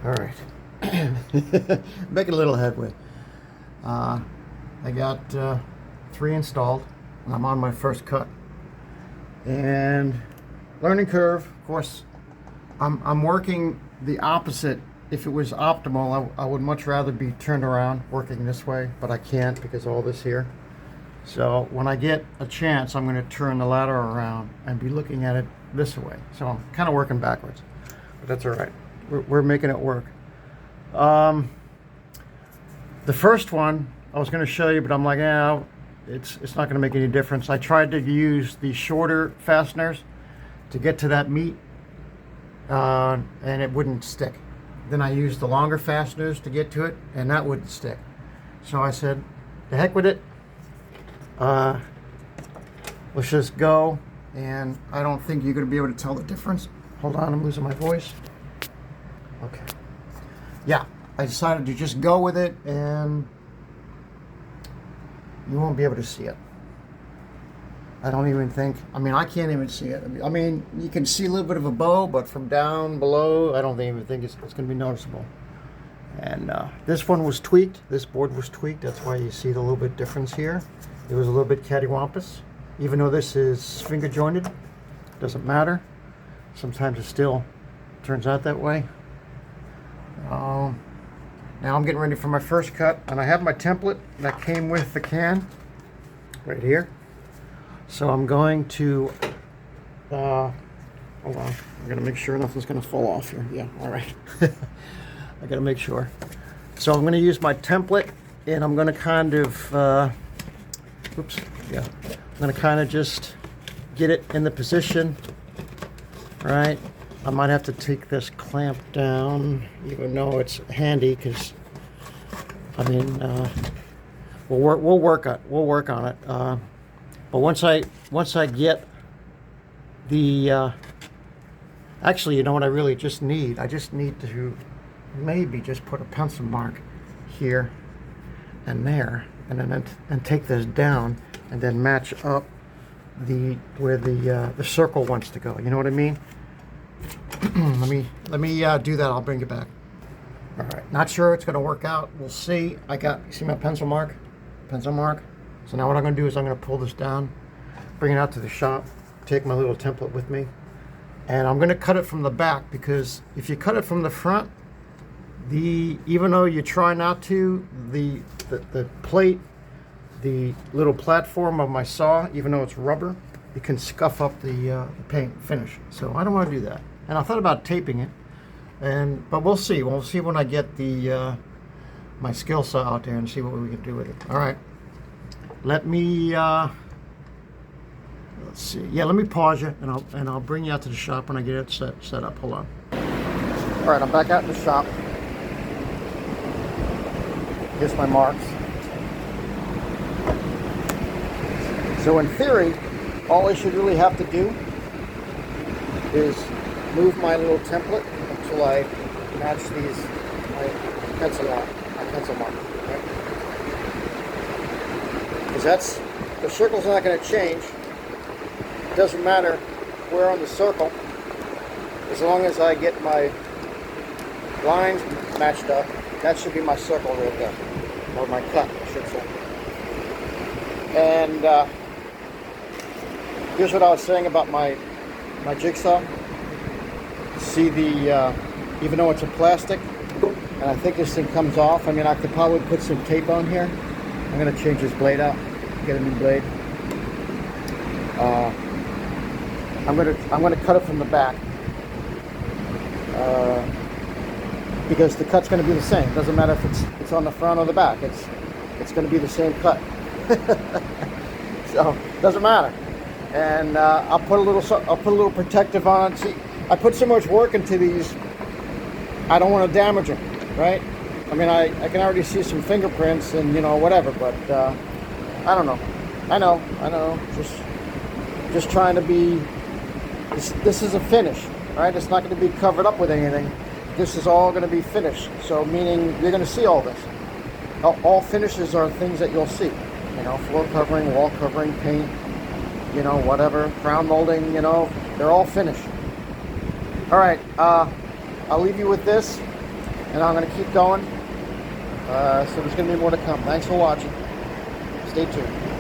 All right. Making a little headway. I got 3 installed, and I'm on my first cut. And learning curve, of course, I'm working the opposite. If it was optimal, I would much rather be turned around working this way, but I can't because of all this here. So when I get a chance, I'm going to turn the ladder around and be looking at it this way. So I'm kind of working backwards, but that's all right. We're making it work. The first one I was going to show you, but I'm like, yeah, it's not going to make any difference. I tried to use the shorter fasteners to get to that meat, and it wouldn't stick. Then I used the longer fasteners to get to it, and that wouldn't stick. So I said, the heck with it. Let's just go. And I don't think you're going to be able to tell the difference. Hold on, I'm losing my voice. Okay. Yeah, I decided to just go with it, and you won't be able to see it. I don't even think, I can't even see it. You can see a little bit of a bow, but from down below, I don't even think it's going to be noticeable. And this one was tweaked. This board was tweaked. That's why you see the little bit difference here. It was a little bit cattywampus. Even though this is finger jointed, doesn't matter. Sometimes it still turns out that way. Now I'm getting ready for my first cut, and I have my template that came with the can right here. So I'm going to, hold on, I'm going to make sure nothing's going to fall off here. Yeah, all right. I got to make sure. So I'm going to use my template, and I'm going to kind of, I'm going to kind of just get it in the position, right? I might have to take this clamp down, even though it's handy, because, we'll work on it. But once I get the, actually, you know what I really just need? I just need to maybe just put a pencil mark here and there, and then and take this down, and then match up where the circle wants to go. You know what I mean? let me do that. I'll bring it back. All right. Not sure it's going to work out. We'll see. You see my pencil mark? Pencil mark. So now what I'm going to do is I'm going to pull this down, bring it out to the shop, take my little template with me, and I'm going to cut it from the back, because if you cut it from the front, even though you try not to, the plate, the little platform of my saw, even though it's rubber, it can scuff up the paint finish. So I don't want to do that. And I thought about taping it, but we'll see. We'll see when I get my skill saw out there and see what we can do with it. All right. Let me let's see. Yeah, let me pause you, and I'll bring you out to the shop when I get it set up. Hold on. All right, I'm back out in the shop. Here's my marks. So in theory, all I should really have to do is move my little template until I match my pencil mark. Right? Because the circle's not going to change. It doesn't matter where on the circle, as long as I get my lines matched up. That should be my circle right there, or my cut, I should say. And here's what I was saying about my jigsaw. See even though it's a plastic, and I think this thing comes off. I could probably put some tape on here. I'm going to change this blade out, get a new blade. I'm going to cut it from the back, because the cut's going to be the same. It doesn't matter if it's on the front or the back. It's going to be the same cut. So it doesn't matter. And I'll put a little protective on. See, I put so much work into these. I don't want to damage them, right? I can already see some fingerprints and whatever, but I don't know. I know. Just trying to be. This is a finish, right? It's not going to be covered up with anything. This is all going to be finished. So meaning you're going to see all this. All finishes are things that you'll see. Floor covering, wall covering, paint, whatever, crown molding, they're all finished. All right, I'll leave you with this. and I'm going to keep going. So there's going to be more to come. Thanks for watching. Stay tuned.